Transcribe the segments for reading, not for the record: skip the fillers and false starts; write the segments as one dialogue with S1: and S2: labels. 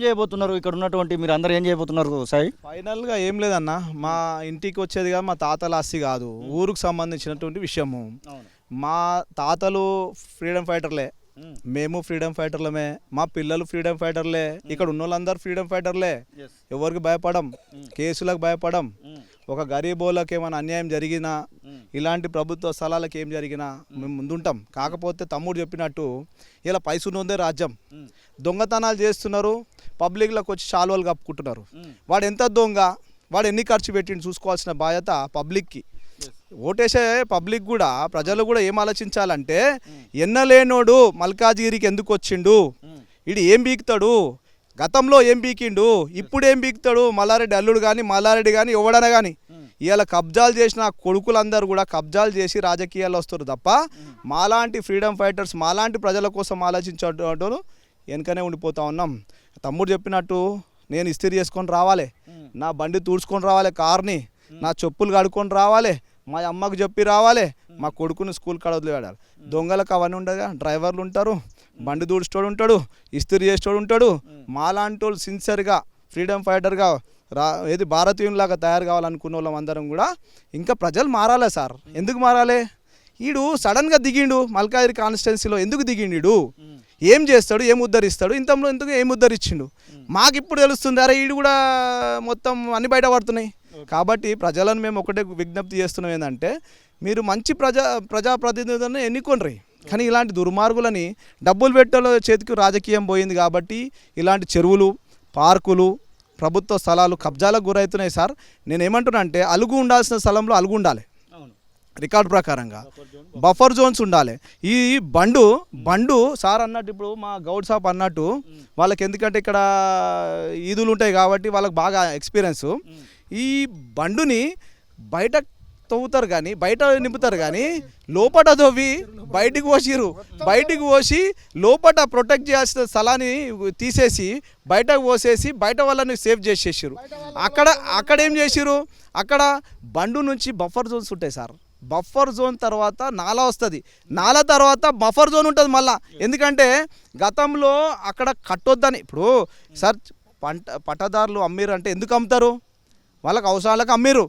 S1: చేయబోతున్నారు? ఇక్కడ ఉన్నటువంటి మీరు అందరూ ఏం చేయబోతున్నారు సాయి?
S2: ఫైనల్గా ఏం లేదన్న, మా ఇంటికి వచ్చేదిగా మా తాతల ఆస్తి కాదు, ఊరుకు సంబంధించినటువంటి విషయము. మా తాతలు ఫ్రీడమ్ ఫైటర్లే, మేము ఫ్రీడమ్ ఫైటర్లమే, మా పిల్లలు ఫ్రీడమ్ ఫైటర్లే, ఇక్కడ ఉన్న వాళ్ళందరూ ఫ్రీడమ్ ఫైటర్లే. ఎవరికి భయపడం, కేసులకు భయపడం. ఒక గరీబోళ్ళకి ఏమైనా అన్యాయం జరిగినా, ఇలాంటి ప్రభుత్వ స్థలాలకు ఏం జరిగినా మేము ముందుంటాం. కాకపోతే తమ్ముడు చెప్పినట్టు ఇలా పైసున్నదే రాజ్యం, దొంగతనాలు చేస్తున్నారు, పబ్లిక్లోకి వచ్చి శాలువాలు కప్పుకుంటున్నారు. వాడు ఎంత దొంగ, వాడు ఎన్ని ఖర్చు పెట్టిండు చూసుకోవాల్సిన బాధ్యత పబ్లిక్కి. ఓటేసే పబ్లిక్ కూడా, ప్రజలు కూడా ఏం ఆలోచించాలంటే, ఎన్నలేనోడు మల్కాజ్గిరికి ఎందుకు వచ్చిండు, ఇది ఏం బీకుతాడు, గతంలో ఏం బీకిండు, ఇప్పుడు ఏం బీకుతాడు, మల్లారెడ్డి అల్లుడు కానీ మల్లారెడ్డి కానీ ఎవడన కానీ. ఇవాళ కబ్జాలు చేసిన కొడుకులందరూ కూడా కబ్జాలు చేసి రాజకీయాల్లో వస్తారు తప్ప, మాలాంటి ఫ్రీడమ్ ఫైటర్స్, మాలాంటి ప్రజల కోసం ఆలోచించేటోళ్ళు వెనుకనే ఉండిపోతా ఉన్నాం. తమ్ముడు చెప్పినట్టు నేను ఇస్త్రీ చేసుకొని రావాలి, నా బండి తూడ్చుకొని రావాలి, కార్ని నా చెప్పులు కడుక్కొని రావాలి, మా అమ్మకు చెప్పి రావాలి, మా కొడుకుని స్కూల్ కాడ వదిలిపెట్టాలి. దొంగలకు అవన్నీ ఉండగా డ్రైవర్లు ఉంటారు, బండి దూడ్చేటోడు ఉంటాడు, ఇస్త్రీ చేసేటోడు ఉంటాడు. మాలాంటి వాళ్ళు సిన్సియర్గా ఫ్రీడమ్ ఫైటర్గా ఏది భారతీయునిలాగా తయారు కావాలనుకున్న వాళ్ళం అందరం కూడా ఇంకా ప్రజలు మారాలి సార్. ఎందుకు మారాలి? ఈడు సడన్గా దిగిండు మల్కాజ్గిరి కాన్స్టిట్యున్సీలో, ఎందుకు దిగిండు, ఏం చేస్తాడు, ఏం ఉద్ధరిస్తాడు, ఇంతలో ఎందుకు ఏం ఉద్ధరించిండు మాకు ఇప్పుడు తెలుస్తుంది. అరే ఈడు కూడా మొత్తం అన్ని బయటపడుతున్నాయి. కాబట్టి ప్రజలను మేము ఒకటే విజ్ఞప్తి చేస్తున్నాం, ఏంటంటే మీరు మంచి ప్రజాప్రతినిధులను ఎన్నుకోండి, కానీ ఇలాంటి దుర్మార్గులని డబ్బులు పెట్టలో చేతికి రాజకీయం పోయింది కాబట్టి ఇలాంటి చెరువులు, పార్కులు, ప్రభుత్వ స్థలాలు కబ్జాలకు గురవుతున్నాయి సార్. నేను ఏమంటున్నా అంటే, అలుగు ఉండాల్సిన స్థలంలో అలుగు ఉండాలి, రికార్డు ప్రకారంగా బఫర్ జోన్స్ ఉండాలి. ఈ బండు సార్ అన్నట్టు, ఇప్పుడు మా గౌడ్ సాబ్ అన్నట్టు, వాళ్ళకి ఎందుకంటే ఇక్కడ ఈదులు ఉంటాయి కాబట్టి వాళ్ళకి బాగా ఎక్స్పీరియన్స్. ఈ బండుని బయట తవ్వుతారు కానీ, బయట నింపుతారు కానీ, లోపల తవ్వి బయటికి పోసి లోపల ప్రొటెక్ట్ చేయాల్సిన స్థలాన్ని తీసేసి బయటకు పోసేసి బయట వాళ్ళని సేఫ్ చేసేసారు. అక్కడ ఏం చేసారు, అక్కడ బండు నుంచి బఫర్ జోన్స్ ఉంటాయి సార్. బఫర్ జోన్ తర్వాత నాలా వస్తుంది, నాలా తర్వాత బఫర్ జోన్ ఉంటుంది మళ్ళా. ఎందుకంటే గతంలో అక్కడ కట్టొద్దని, ఇప్పుడు సార్ పట్టదారులు అమ్మిరు అంటే ఎందుకు అమ్ముతారు, వాళ్ళకి అవసరాలకు అమ్మిరు.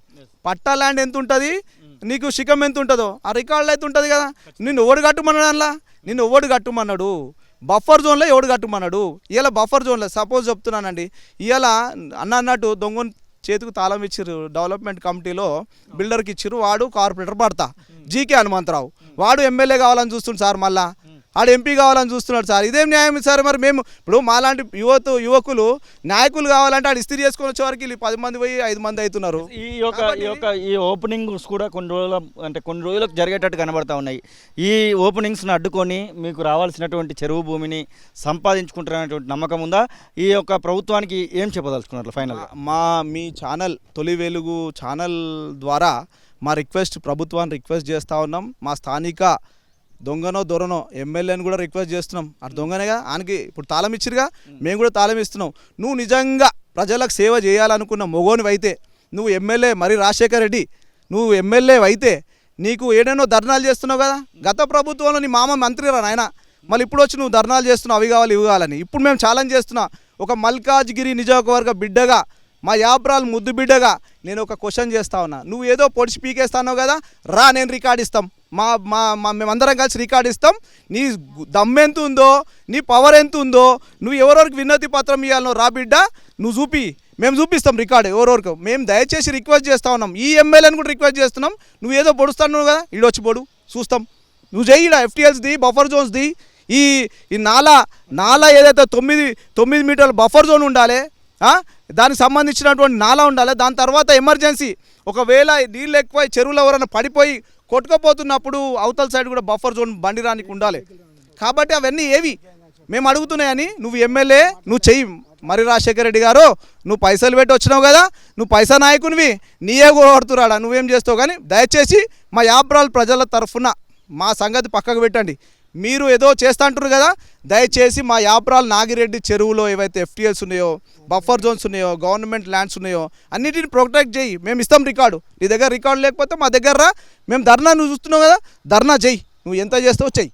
S2: పట్టా ల్యాండ్ ఎంత ఉంటుంది, నీకు శిఖం ఎంత ఉంటుందో ఆ రికార్డులో అయితే ఉంటుంది కదా. నిన్ను ఎవడు కట్టుమన్నాడు, అందులో నిన్ను ఎవడు కట్టుమన్నాడు, బఫర్ జోన్లో ఎవడు కట్టుమన్నాడు. ఇవాళ బఫర్ జోన్లో సపోజ్ చెప్తున్నానండి, ఇవాళ అన్నట్టు దొంగ చేతికి తాళం ఇచ్చిర్రు, డెవలప్మెంట్ కమిటీలో బిల్డర్కి ఇచ్చిర్రు, వాడు కార్పొరేటర్ పడతా జీకే హనుమంతరావు, వాడు ఎమ్మెల్యే కావాలని చూస్తుండు సార్, మళ్ళా ఆడు ఎంపీ కావాలని చూస్తున్నాడు సార్. ఇదేం న్యాయం సార్? మరి మేము ఇప్పుడు మాలాంటి యువకులు నాయకులు కావాలంటే ఆడు ఇస్త్రీ చేసుకొని వచ్చేవారికి 10 మంది పోయి 5 మంది అవుతున్నారు.
S1: ఈ ఓపెనింగ్స్ కూడా కొన్ని రోజులకు జరిగేటట్టు కనబడతా ఉన్నాయి. ఈ ఓపెనింగ్స్ని అడ్డుకొని మీకు రావాల్సినటువంటి చెరువు భూమిని సంపాదించుకుంటున్నటువంటి నమ్మకం ఉందా? ఈ యొక్క ప్రభుత్వానికి ఏం చెప్పదలుచుకున్నారు ఫైనల్గా?
S2: మీ ఛానల్ తొలి వెలుగు ఛానల్ ద్వారా మా ప్రభుత్వాన్ని రిక్వెస్ట్ చేస్తూ ఉన్నాం. మా స్థానిక దొంగనో దొరనో ఎమ్మెల్యేని కూడా రిక్వెస్ట్ చేస్తున్నాం. అటు దొంగనేగా, ఆయనకి ఇప్పుడు తాళం ఇచ్చిరుగా, మేము కూడా తాళం ఇస్తున్నాం. నువ్వు నిజంగా ప్రజలకు సేవ చేయాలనుకున్న మొగోనివైతే, నువ్వు ఎమ్మెల్యే మరి రాజశేఖర్ రెడ్డి, నువ్వు ఎమ్మెల్యే అయితే నీకు ఏడేనో ధర్నాలు చేస్తున్నావు కదా. గత ప్రభుత్వంలో నీ మామ మంత్రిరా నాయన, మళ్ళీ ఇప్పుడు వచ్చి నువ్వు ధర్నాలు చేస్తున్నావు, అవి కావాలి ఇవి కావాలని. ఇప్పుడు మేము ఛాలెంజ్ చేస్తున్నా, ఒక మల్కాజ్గిరి నియోజకవర్గ బిడ్డగా, మా యాబ్రాల్ ముద్దు బిడ్డగా నేను ఒక క్వశ్చన్ చేస్తా ఉన్నా. నువ్వు ఏదో పొడిచి పీకేస్తానో కదా, రా నేను రికార్డు ఇస్తాం, మేమందరం కలిసి రికార్డు ఇస్తాం. నీ దమ్మెంత ఉందో, నీ పవర్ ఎంత ఉందో, నువ్వు ఎవరెవరికి వినతి పత్రం ఇవ్వాలనో రా బిడ్డ, నువ్వు చూపి, మేము చూపిస్తాం రికార్డు ఎవరెవరికి. మేము దయచేసి రిక్వెస్ట్ చేస్తూ ఉన్నాం, ఈ ఎమ్మెల్యేని కూడా రిక్వెస్ట్ చేస్తున్నాం. నువ్వు ఏదో పొడుస్తాను కదా, ఈడొచ్చి పొడు చూస్తాం, నువ్వు చేయి. ఈడ FTLsది బఫర్ జోన్స్ది ఈ నాలా ఏదైతే 9 మీటర్ల బఫర్ జోన్ ఉండాలి, దానికి సంబంధించినటువంటి నాలా ఉండాలి. దాని తర్వాత ఎమర్జెన్సీ ఒకవేళ నీళ్ళు ఎక్కువ చెరువులో ఎవరైనా పడిపోయి కొట్టుకుపోతున్నప్పుడు అవతల సైడ్ కూడా బఫర్ జోన్ బండి రానికి ఉండాలి. కాబట్టి అవన్నీ ఏవి మేము అడుగుతున్నాయని, నువ్వు ఎమ్మెల్యే నువ్వు చెయ్యి. మరి రాజశేఖర రెడ్డి గారు, నువ్వు పైసలు పెట్టి వచ్చినావు కదా, నువ్వు పైసా నాయకునివి, నీయే కొడుతురాడా, నువ్వేం చేస్తావు. కానీ దయచేసి మా యాబ్రాల్ ప్రజల తరఫున మా సంగతి పక్కకు పెట్టండి. మీరు ఏదో చేస్తా అంటారు కదా, దయచేసి మా యాబ్రాల్ నాగిరెడ్డి చెరువులో ఏవైతే FTLs ఉన్నాయో, బఫర్ జోన్స్ ఉన్నాయో, గవర్నమెంట్ ల్యాండ్స్ ఉన్నాయో అన్నిటిని ప్రొటెక్ట్ చేయి. మేము ఇస్తాం రికార్డు. నీ దగ్గర రికార్డు లేకపోతే మా దగ్గర రా, మేము ధర్నా, నువ్వు చూస్తున్నావు కదా, ధర్నా చెయ్యి, నువ్వు ఎంత చేస్తావో చెయ్యి.